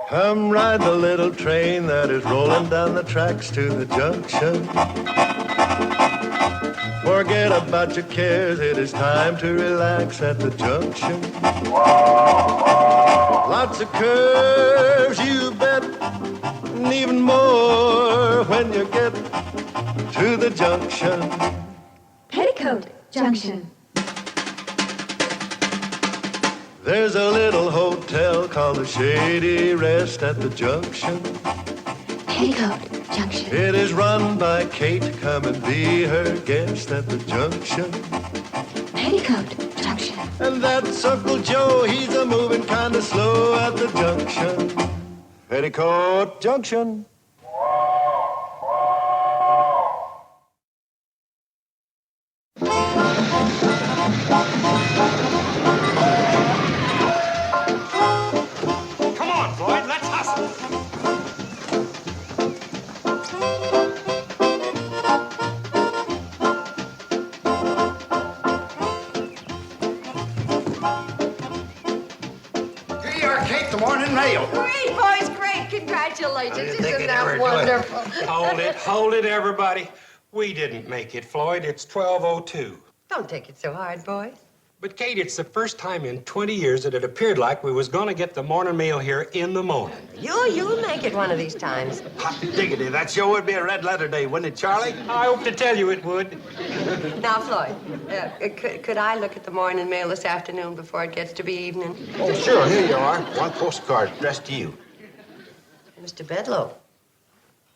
Come ride the little train that is rolling down the tracks to the junction. Forget about your cares, it is time to relax at the junction. Lots of curves, you bet, and even more when you get to the junction. Petticoat Junction. There's a little hotel called the Shady Rest at the junction. Petticoat Junction. It is run by Kate. Come and be her guest at the junction. Petticoat Junction. And that's Uncle Joe. He's a moving kind of slow at the junction. Petticoat Junction. Come on, Floyd, let's hustle. Here you are, Kate, the morning mail. Great, boys, great. Congratulations. Isn't that wonderful? Hold it, everybody. We didn't make it, Floyd. It's 12:02. Don't take it so hard, boys. But, Kate, it's the first time in 20 years that it appeared like we was going to get the morning mail here in the morning. You'll make it one of these times. Hot diggity, that sure would be a red letter day, wouldn't it, Charley? I hope to tell you it would. Now, Floyd, could I look at the morning mail this afternoon before it gets to be evening? Oh, sure, here you are. One postcard addressed to you. Mr. Bedloe.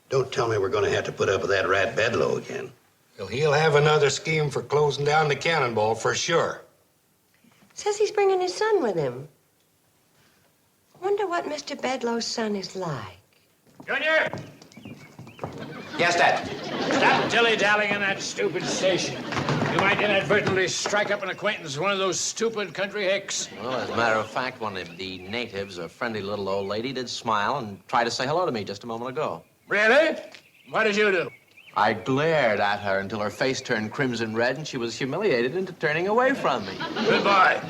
Don't tell me we're going to have to put up with that rat Bedloe again. Well, he'll have another scheme for closing down the cannonball for sure. Says he's bringing his son with him. Wonder what Mr. Bedloe's son is like. Junior! Yes, Dad. Stop dilly-dallying in that stupid station. You might inadvertently strike up an acquaintance with one of those stupid country hicks. Well, as a matter of fact, one of the natives, a friendly little old lady, did smile and try to say hello to me just a moment ago. Really? What did you do? I glared at her until her face turned crimson red and she was humiliated into turning away from me. Goodbye.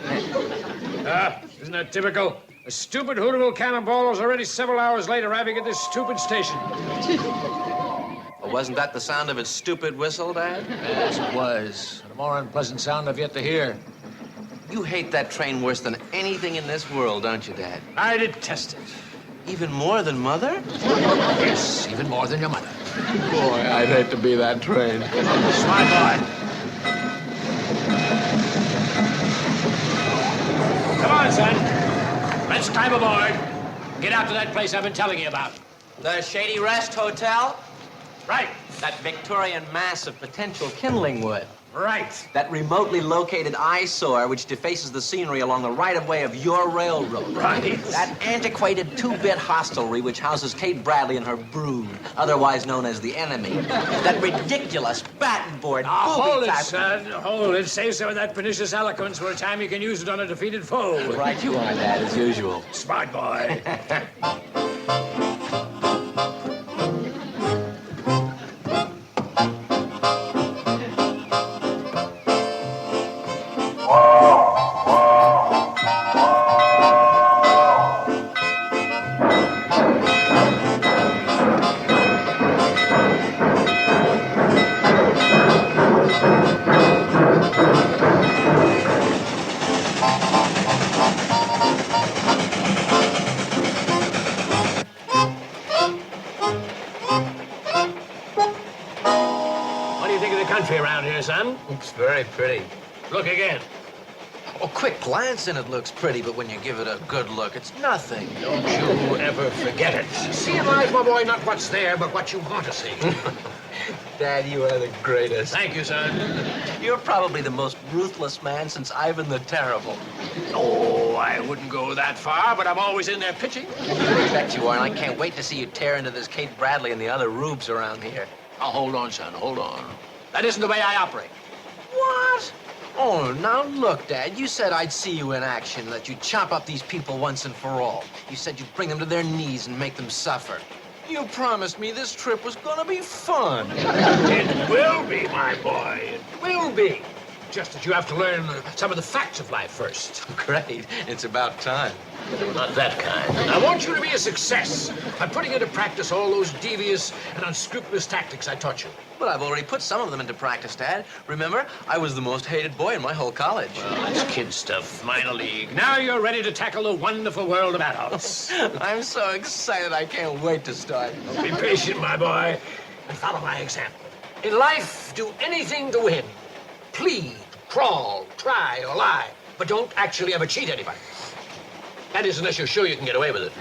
Isn't that typical? A stupid hootable cannonball is already several hours late arriving at this stupid station. Well, wasn't that the sound of its stupid whistle, Dad? Yes, it was. And a more unpleasant sound I've yet to hear. You hate that train worse than anything in this world, don't you, Dad? I detest it. Even more than Mother? Yes, even more than your mother. Boy, I'd hate to be that train. Smart boy. Come on, son. Let's climb aboard. Get out to that place I've been telling you about. The Shady Rest Hotel? Right. That Victorian mass of potential kindling wood. Right. That remotely located eyesore which defaces the scenery along the right-of-way of your railroad. Right. That antiquated two-bit hostelry which houses Kate Bradle and her brood, otherwise known as the Enemy. That ridiculous batten-board Hold it, booby-trap. son. Hold it. Save some of that pernicious eloquence for a time you can use it on a defeated foe. Right you are, Dad, as usual. Smart boy. Around here, son. It's very pretty. Look again. Oh, quick glance and it looks pretty, but when you give it a good look, it's nothing. Don't you ever forget it. See in life, my boy, not what's there, but what you want to see. Dad, you are the greatest. Thank you, son. You're probably the most ruthless man since Ivan the Terrible. Oh, I wouldn't go that far, but I'm always in there pitching. I bet you are, and I can't wait to see you tear into this Kate Bradley and the other rubes around here. Now, hold on, son, hold on. That isn't the way I operate. What? Oh, now look, Dad, you said I'd see you in action, that you'd chop up these people once and for all. You said you'd bring them to their knees and make them suffer. You promised me this trip was gonna be fun. It will be, my boy. It will be. Just that you have to learn some of the facts of life first. Great. It's about time. Not that kind. I want you to be a success by putting into practice all those devious and unscrupulous tactics I taught you. But I've already put some of them into practice, Dad. Remember, I was the most hated boy in my whole college. Well, that's kid stuff, minor league. Now you're ready to tackle the wonderful world of adults. I'm so excited, I can't wait to start. Be patient, my boy, and follow my example. In life, do anything to win. Plead, crawl, try, or lie, but don't actually ever cheat anybody. That is, unless you're sure you can get away with it.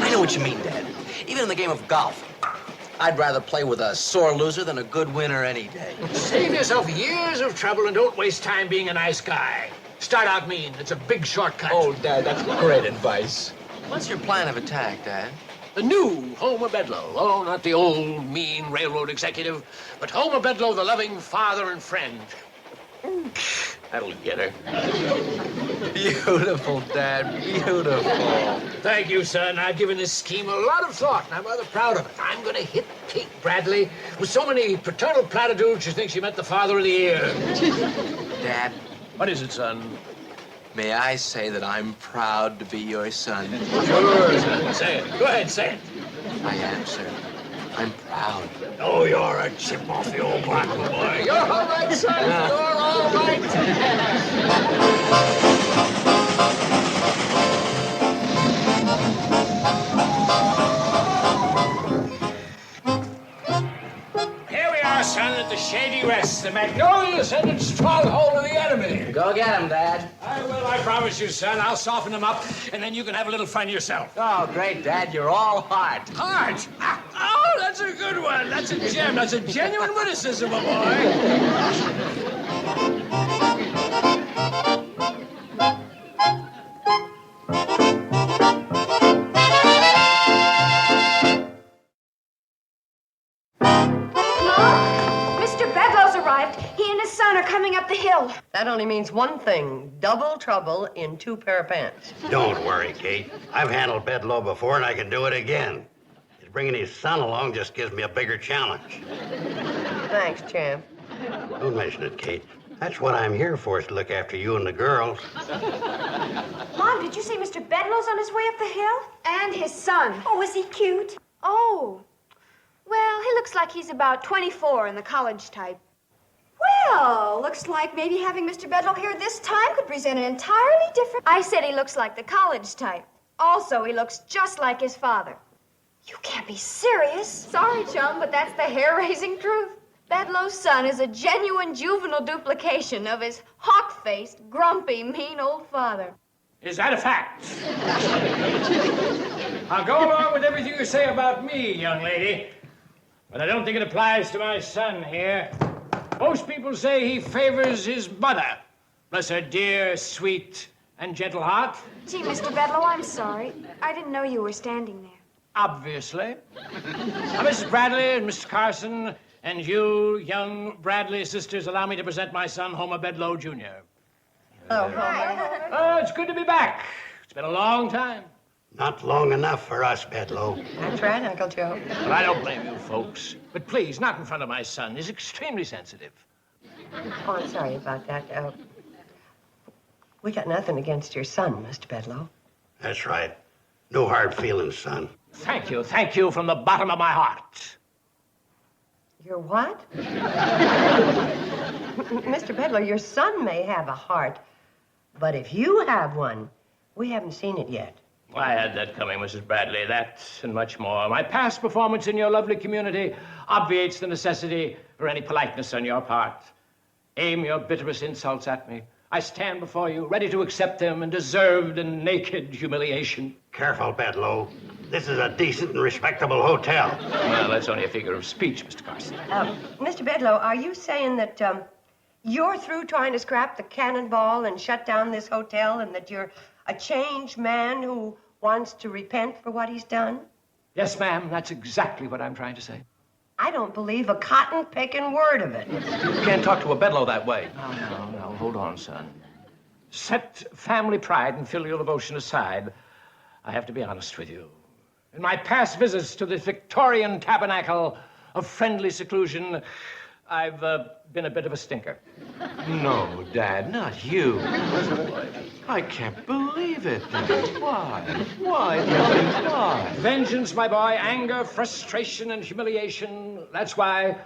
I know what you mean, Dad. Even in the game of golf, I'd rather play with a sore loser than a good winner any day. Save yourself years of trouble and don't waste time being a nice guy. Start out mean. It's a big shortcut. Oh, Dad, that's great advice. What's your plan of attack, Dad? The new Homer Bedloe. Oh, not the old, mean railroad executive, but Homer Bedloe, the loving father and friend. That'll get her. Beautiful, Dad, beautiful. Thank you, son. I've given this scheme a lot of thought, and I'm rather proud of it. I'm going to hit Kate Bradle with so many paternal platitudes she thinks she met the father of the year. Dad, What is it, son? may I say that I'm proud to be your son? Sure, son. Say it. Go ahead, say it. I am, sir. I'm proud. Oh, you're a chip off the old block, boy. You're all right, son. You're all right. Here we are, son, at the Shady Rest, the magnolia and stronghold of the enemy. Go get him, Dad. I will, I promise you, son. I'll soften them up, and then you can have a little fun yourself. Oh, great, Dad. You're all heart. Heart? Oh, that's a good one. That's a gem. That's a genuine witticism, my boy. Mr. Bedloe's arrived. He and his son are coming up the hill. That only means one thing, double trouble in two pair of pants. Don't worry, Kate. I've handled Bedloe before, and I can do it again. Bringing his son along just gives me a bigger challenge. Thanks, champ. Don't mention it, Kate. That's what I'm here for, is to look after you and the girls. Mom, did you say Mr. Bedloe's on his way up the hill? And his son. Oh, is he cute? Oh. Well, he looks like he's about 24 in the college type. Well, looks like maybe having Mr. Bedloe here this time could present an entirely different... I said he looks like the college type. Also, he looks just like his father. You can't be serious. Sorry, chum, but that's the hair-raising truth. Bedloe's son is a genuine juvenile duplication of his hawk-faced, grumpy, mean old father. Is that a fact? I'll go along with everything you say about me, young lady, but I don't think it applies to my son here. Most people say he favors his mother. Bless her dear, sweet, and gentle heart. Gee, Mr. Bedloe, I'm sorry. I didn't know you were standing there. Obviously. Now, Mrs. Bradley and Mr. Carson, and you, young Bradley sisters, allow me to present my son, Homer Bedloe, Jr. Oh, Homer. Oh, it's good to be back. It's been a long time. Not long enough for us, Bedloe. That's right, Uncle Joe. But I don't blame you, folks. But please, not in front of my son. He's extremely sensitive. Oh, I'm sorry about that. We got nothing against your son, Mr. Bedloe. That's right. No hard feelings, son. Thank you from the bottom of my heart. Your what? Mr. Bedloe, your son may have a heart, but if you have one, we haven't seen it yet. I had that coming, Mrs. Bradley, that and much more. My past performance in your lovely community obviates the necessity for any politeness on your part. Aim your bitterest insults at me. I stand before you, ready to accept them in deserved and naked humiliation. Careful, Bedloe. This is a decent and respectable hotel. Well, that's only a figure of speech, Mr. Carson. Mr. Bedloe, are you saying that you're through trying to scrap the cannonball and shut down this hotel, and that you're a changed man who wants to repent for what he's done? Yes, ma'am, that's exactly what I'm trying to say. I don't believe a cotton-picking word of it. You can't talk to a Bedloe that way. No, hold on, son. Set family pride and filial devotion aside, I have to be honest with you. In my past visits to this Victorian tabernacle of friendly seclusion, I've been a bit of a stinker. No, Dad, not you. I can't believe it, Dad. Why? Why, Dad? Why? Vengeance, my boy, anger, frustration, and humiliation. That's why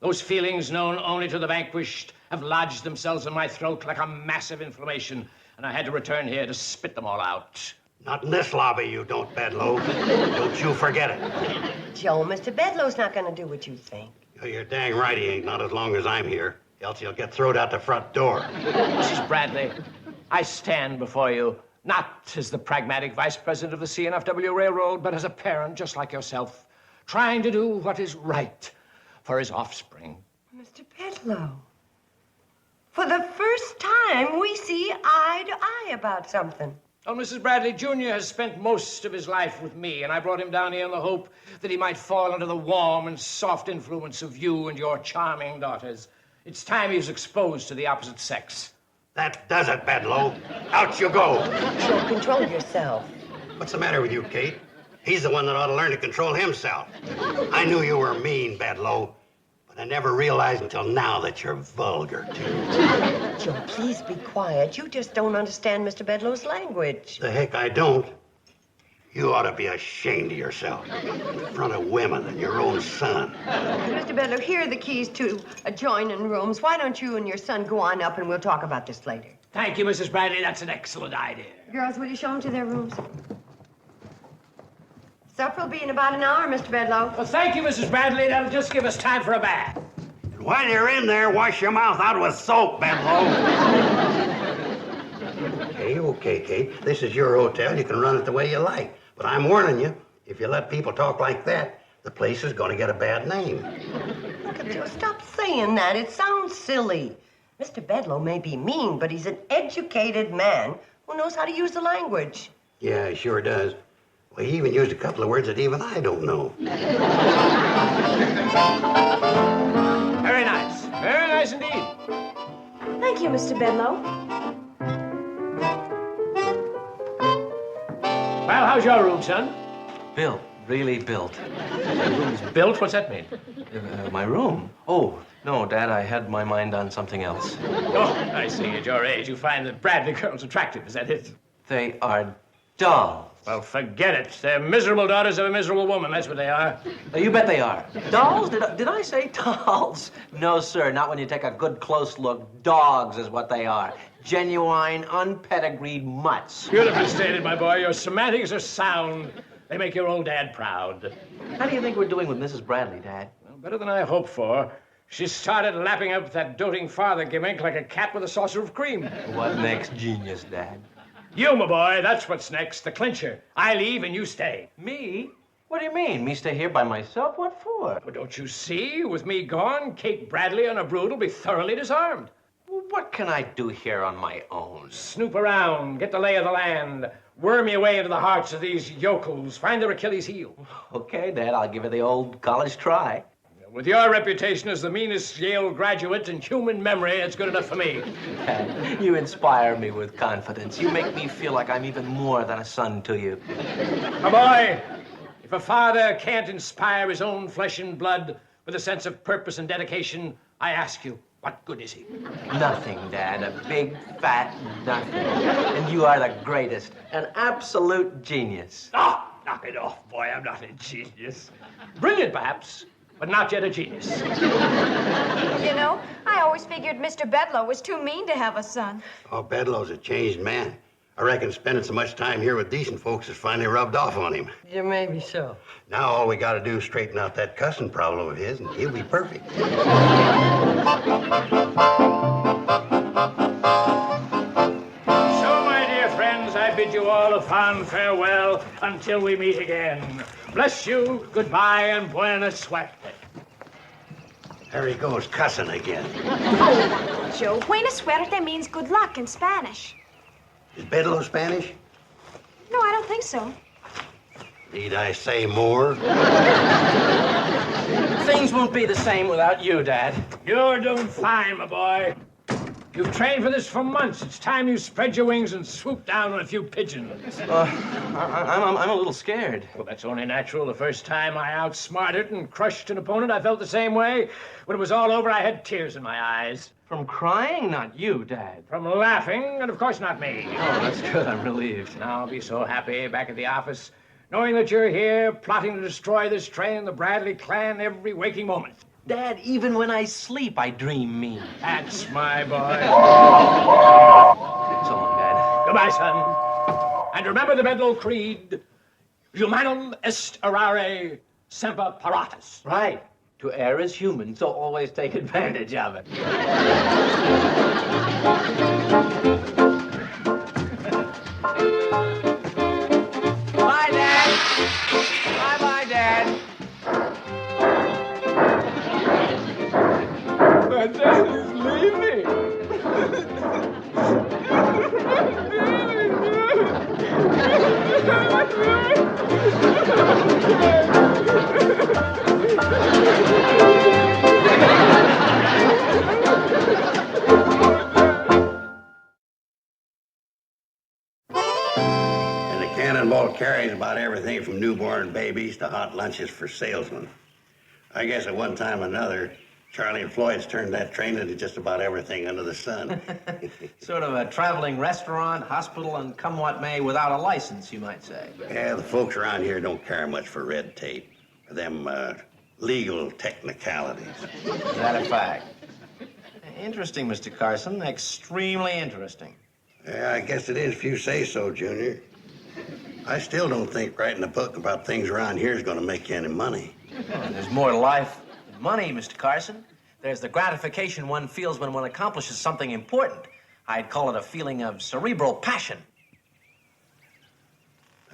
those feelings known only to the vanquished have lodged themselves in my throat like a massive inflammation, and I had to return here to spit them all out. Not in this lobby, you don't, Bedloe. Don't you forget it. Joe, Mr. Bedloe's not going to do what you think. You're dang right he ain't, not as long as I'm here. Else he'll get thrown out the front door. Mrs. Bradley, I stand before you not as the pragmatic vice president of the CNFW Railroad, but as a parent just like yourself, trying to do what is right for his offspring. Mr. Bedloe, for the first time, we see eye to eye about something. Oh, Mrs. Bradley, Jr. has spent most of his life with me, and I brought him down here in the hope that he might fall under the warm and soft influence of you and your charming daughters. It's time he was exposed to the opposite sex. That does it, Bedloe. Out you go. Joe, control yourself. What's the matter with you, Kate? He's the one that ought to learn to control himself. I knew you were mean, Bedloe, but I never realized until now that you're vulgar, too. Joe, please be quiet. You just don't understand Mr. Bedloe's language. The heck I don't. You ought to be ashamed of yourself in front of women and your own son. Mr. Bedloe, here are the keys to adjoining rooms. Why don't you and your son go on up and we'll talk about this later? Thank you, Mrs. Bradley. That's an excellent idea. Girls, will you show them to their rooms? Supper will be in about an hour, Mr. Bedloe. Well, thank you, Mrs. Bradley. That'll just give us time for a bath. And while you're in there, wash your mouth out with soap, Bedloe. Okay, Kate. This is your hotel. You can run it the way you like. But I'm warning you, if you let people talk like that, the place is going to get a bad name. Joe, stop saying that. It sounds silly. Mr. Bedloe may be mean, but he's an educated man who knows how to use the language. Yeah, he sure does. Well, he even used a couple of words that even I don't know. Very nice. Very nice indeed. Thank you, Mr. Bedloe. Well, how's your room, son? Built, really built. Your room's built? What's that mean? My room? Oh, no, Dad, I had my mind on something else. Oh, I see. At your age, you find the Bradley girls attractive. Is that it? They are dull. Well, forget it. They're miserable daughters of a miserable woman. That's what they are. You bet they are. Dolls? Did I say dolls? No, sir, not when you take a good close look. Dogs is what they are. Genuine, unpedigreed mutts. Beautifully stated, my boy. Your semantics are sound. They make your old dad proud. How do you think we're doing with Mrs. Bradley, Dad? Well, better than I hoped for. She started lapping up that doting father gimmick like a cat with a saucer of cream. What next, genius, Dad? You, my boy, that's what's next, the clincher. I leave and you stay. Me? What do you mean? Me stay here by myself? What for? Well, don't you see? With me gone, Kate Bradley and her brood will be thoroughly disarmed. Well, what can I do here on my own? Snoop around, get the lay of the land, worm your way into the hearts of these yokels, find their Achilles heel. Okay, Dad, I'll give it the old college try. With your reputation as the meanest Yale graduate in human memory, it's good enough for me. Dad, you inspire me with confidence. You make me feel like I'm even more than a son to you. My boy, if a father can't inspire his own flesh and blood with a sense of purpose and dedication, I ask you, what good is he? Nothing, Dad. A big, fat nothing. And you are the greatest. An absolute genius. Oh, knock it off, boy. I'm not a genius. Brilliant, perhaps, but not yet a genius. You know, I always figured Mr. Bedloe was too mean to have a son. Oh, Bedloe's a changed man. I reckon spending so much time here with decent folks has finally rubbed off on him. Yeah, maybe so. Now all we gotta do is straighten out that cussing problem of his, and he'll be perfect. So, my dear friends, I bid you all a fond farewell until we meet again. Bless you, goodbye, and buena suerte. There he goes, cussing again. Oh, Joe, buena suerte means good luck in Spanish. Is Bedloe Spanish? No, I don't think so. Need I say more? Things won't be the same without you, Dad. You're doing fine, my boy. You've trained for this for months. It's time you spread your wings and swoop down on a few pigeons. I'm a little scared. Well, that's only natural. The first time I outsmarted and crushed an opponent, I felt the same way. When it was all over, I had tears in my eyes. From crying? Not you, Dad. From laughing, and of course not me. Oh, that's good. I'm relieved. Now I'll be so happy back at the office, knowing that you're here, plotting to destroy this train and the Bradley clan every waking moment. Dad, even when I sleep, I dream mean. That's my boy. So long, Dad. Goodbye, son. And remember the Bedloe creed. Humanum est errare semper paratus. Right. To err is human, so always take advantage of it. Bye, Dad. Bye-bye, Dad. My dad is leaving. And the cannonball carries about everything from newborn babies to hot lunches for salesmen. I guess at one time or another, Charley and Floyd's turned that train into just about everything under the sun. Sort of a traveling restaurant, hospital, and come what may without a license, you might say. Yeah, the folks around here don't care much for red tape, or them legal technicalities. Is that a fact? Interesting, Mr. Carson. Extremely interesting. Yeah, I guess it is if you say so, Junior. I still don't think writing a book about things around here is going to make you any money. Well, there's more to life than money, Mr. Carson. There's the gratification one feels when one accomplishes something important. I'd call it a feeling of cerebral passion.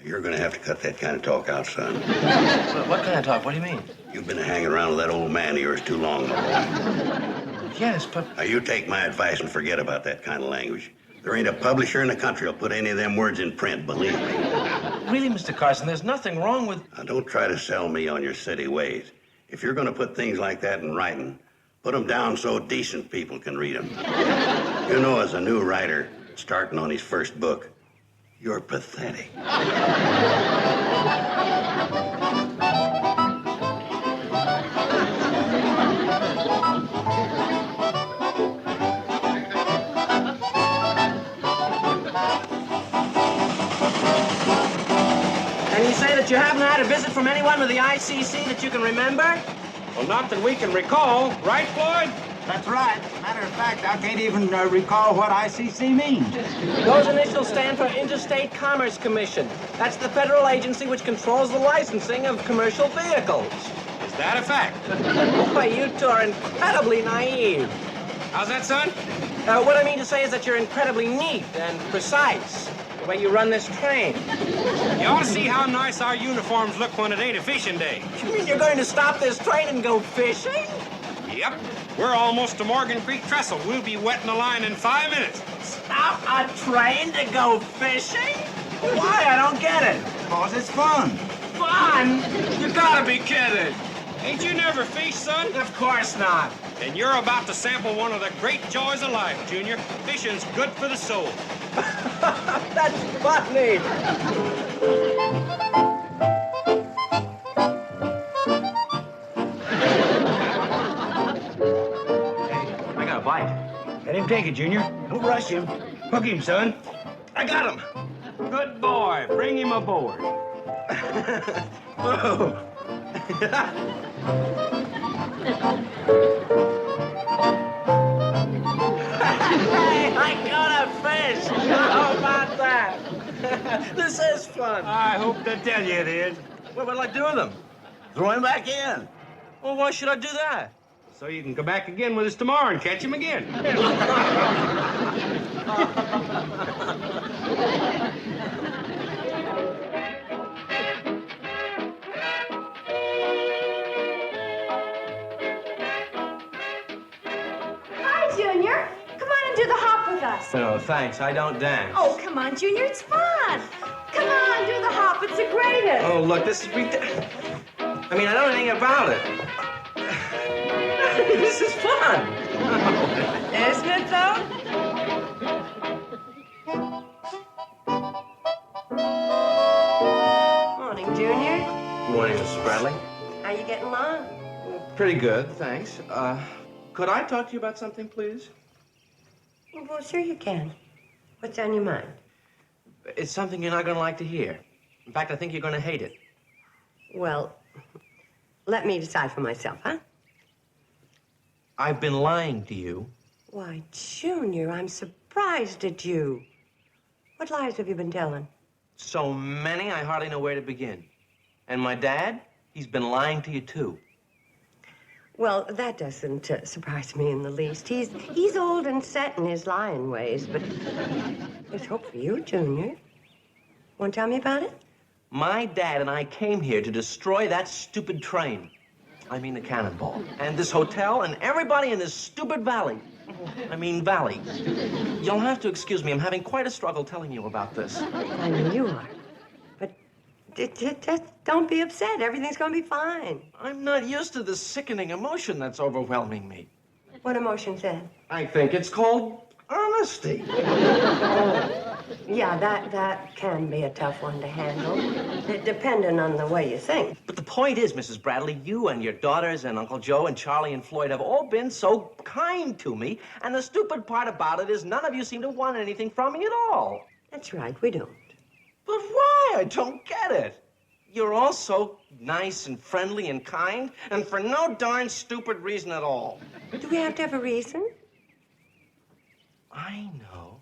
You're going to have to cut that kind of talk out, son. What kind of talk? What do you mean? You've been hanging around with that old man of yours too long, my boy. Yes, but... Now, you take my advice and forget about that kind of language. There ain't a publisher in the country will put any of them words in print, believe me. Really, Mr. Carson, there's nothing wrong with... Now, don't try to sell me on your city ways. If you're going to put things like that in writing, put them down so decent people can read them. You know, as a new writer starting on his first book, you're pathetic. And you say that you haven't had a visit from anyone with the ICC that you can remember? Well, not that we can recall, right, Floyd? That's right. Matter of fact, I can't even recall what ICC means. Those initials stand for Interstate Commerce Commission. That's the federal agency which controls the licensing of commercial vehicles. Is that a fact? Boy, you two are incredibly naive. How's that, son? What I mean to say is that you're incredibly neat and precise. The way you run this train. You ought to see how nice our uniforms look when it ain't a fishing day. You mean you're going to stop this train and go fishing? Yep. We're almost to Morgan Creek Trestle. We'll be wetting the line in 5 minutes. Stop a train to go fishing? Why? I don't get it. Because it's fun. Fun? You gotta be kidding. Ain't you never fished, son? Of course not. And you're about to sample one of the great joys of life, Junior. Fishing's good for the soul. That's funny. I got a bite. Let him take it, Junior. Don't rush him. Hook him, son. I got him. Good boy. Bring him aboard. Whoa. Hey, I got a fish. How about that? This is fun. I hope to tell you it is. What'll I do with him? Throw him back in. Well, why should I do that? So you can come back again with us tomorrow and catch him again. Hi, Junior. Come on and do the hop with us. No, thanks. I don't dance. Oh, come on, Junior. It's fun. Come on, do the hop. It's the greatest. Oh, look, this is ridiculous. I mean, I know anything about it. This is fun. Isn't it, though? Morning, Mrs. Bradley. How you getting along? Pretty good, thanks. Could I talk to you about something, please? Well, sure you can. What's on your mind? It's something you're not going to like to hear. In fact, I think you're going to hate it. Well, let me decide for myself, huh? I've been lying to you. Why, Junior, I'm surprised at you. What lies have you been telling? So many, I hardly know where to begin. And my dad, he's been lying to you, too. Well, that doesn't surprise me in the least. He's old and set in his lying ways, but there's hope for you, Junior. Want to tell me about it? My dad and I came here to destroy that stupid train. I mean the cannonball. And this hotel and everybody in this stupid valley. Valley. You'll have to excuse me. I'm having quite a struggle telling you about this. I know you are. But just don't be upset. Everything's going to be fine. I'm not used to the sickening emotion that's overwhelming me. What emotion's that? I think it's called honesty. Yeah, that can be a tough one to handle, depending on the way you think. But the point is, Mrs. Bradley, you and your daughters and Uncle Joe and Charley and Floyd have all been so kind to me, and the stupid part about it is none of you seem to want anything from me at all. That's right, we don't. But why? I don't get it. You're all so nice and friendly and kind, and for no darn stupid reason at all. Do we have to have a reason? I know.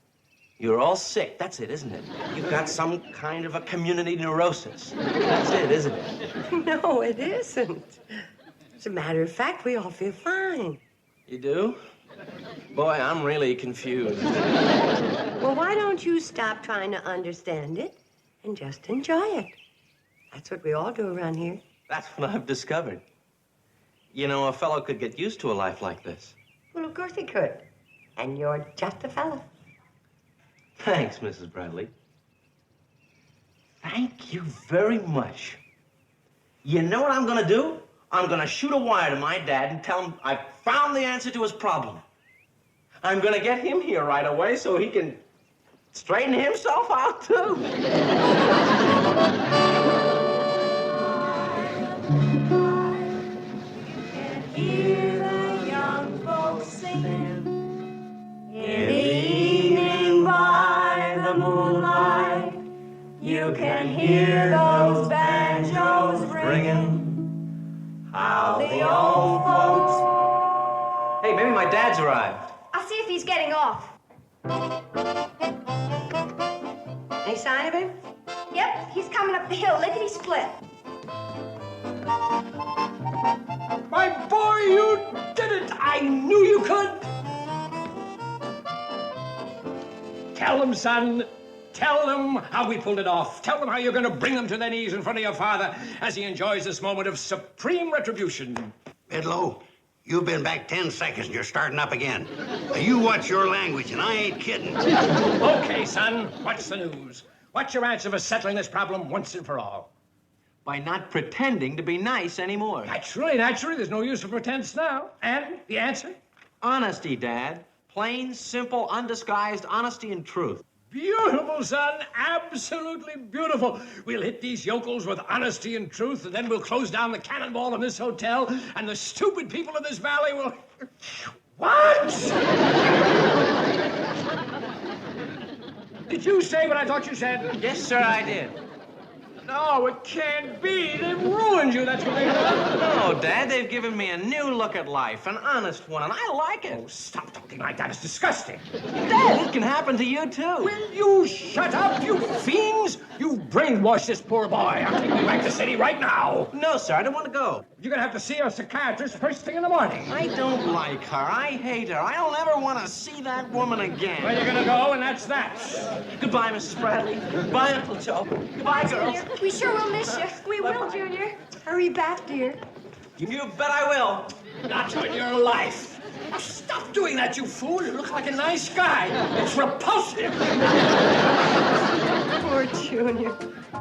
You're all sick. That's it, isn't it? You've got some kind of a community neurosis. That's it, isn't it? No, it isn't. As a matter of fact, we all feel fine. You do? Boy, I'm really confused. Well, why don't you stop trying to understand it and just enjoy it? That's what we all do around here. That's what I've discovered. You know, a fellow could get used to a life like this. Well, of course he could. And you're just a fellow. Thanks, Mrs. Bradley. Thank you very much. You know what I'm gonna do? I'm gonna shoot a wire to my dad and tell him I found the answer to his problem. I'm gonna get him here right away so he can straighten himself out, too. Hear the young folks singing in the evening by the moonlight. You can hear those banjos ringing. How the old folks. Hey, maybe my dad's arrived. I'll see if he's getting off. Any sign of him? Yep, he's coming up the hill, lickety-split. My boy, you did it! I knew you could! Tell them, son. Tell them how we pulled it off. Tell them how you're going to bring them to their knees in front of your father as he enjoys this moment of supreme retribution. Bedloe, you've been back 10 seconds and you're starting up again. Now, you watch your language, and I ain't kidding. Okay, son, what's the news? What's your answer for settling this problem once and for all? By not pretending to be nice anymore. Naturally, there's no use for pretense now. And the answer? Honesty, Dad. Plain, simple, undisguised honesty and truth. Beautiful, son. Absolutely beautiful. We'll hit these yokels with honesty and truth, and then we'll close down the cannonball in this hotel, and the stupid people in this valley will... What? Did you say what I thought you said? Yes, sir, I did. No, it can't be. They've ruined you, that's what they've done. No, Dad, they've given me a new look at life, an honest one, and I like it. Oh, stop talking like that. It's disgusting. Dad, it can happen to you, too. Will you shut up, you fiends? You've brainwashed this poor boy. I'm taking him back to the city right now. No, sir, I don't want to go. You're going to have to see a psychiatrist first thing in the morning. I don't like her. I hate her. I don't ever want to see that woman again. Well, you're going to go, and that's that. Goodbye, Mrs. Bradley. Goodbye, Uncle Joe. Goodbye, girls. Junior, we sure will miss you. We will, Junior. Hurry back, dear. You bet I will. Not on your life. Now, stop doing that, you fool. You look like a nice guy. It's repulsive. Poor Junior.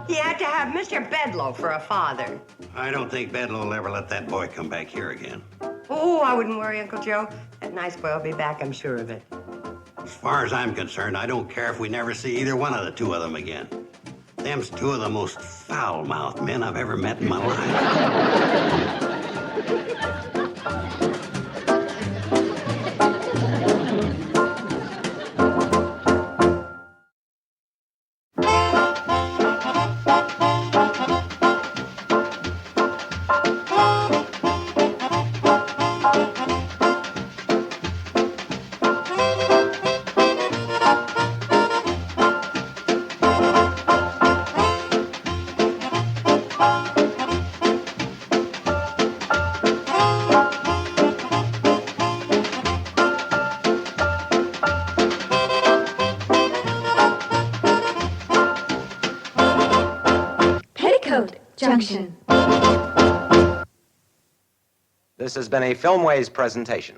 He had to have Mr. Bedloe for a father. I don't think Bedloe will ever let that boy come back here again. Oh, I wouldn't worry, Uncle Joe. That nice boy will be back, I'm sure of it. As far as I'm concerned, I don't care if we never see either one of the two of them again. Them's two of the most foul-mouthed men I've ever met in my life. Petticoat Junction. This has been a Filmways presentation.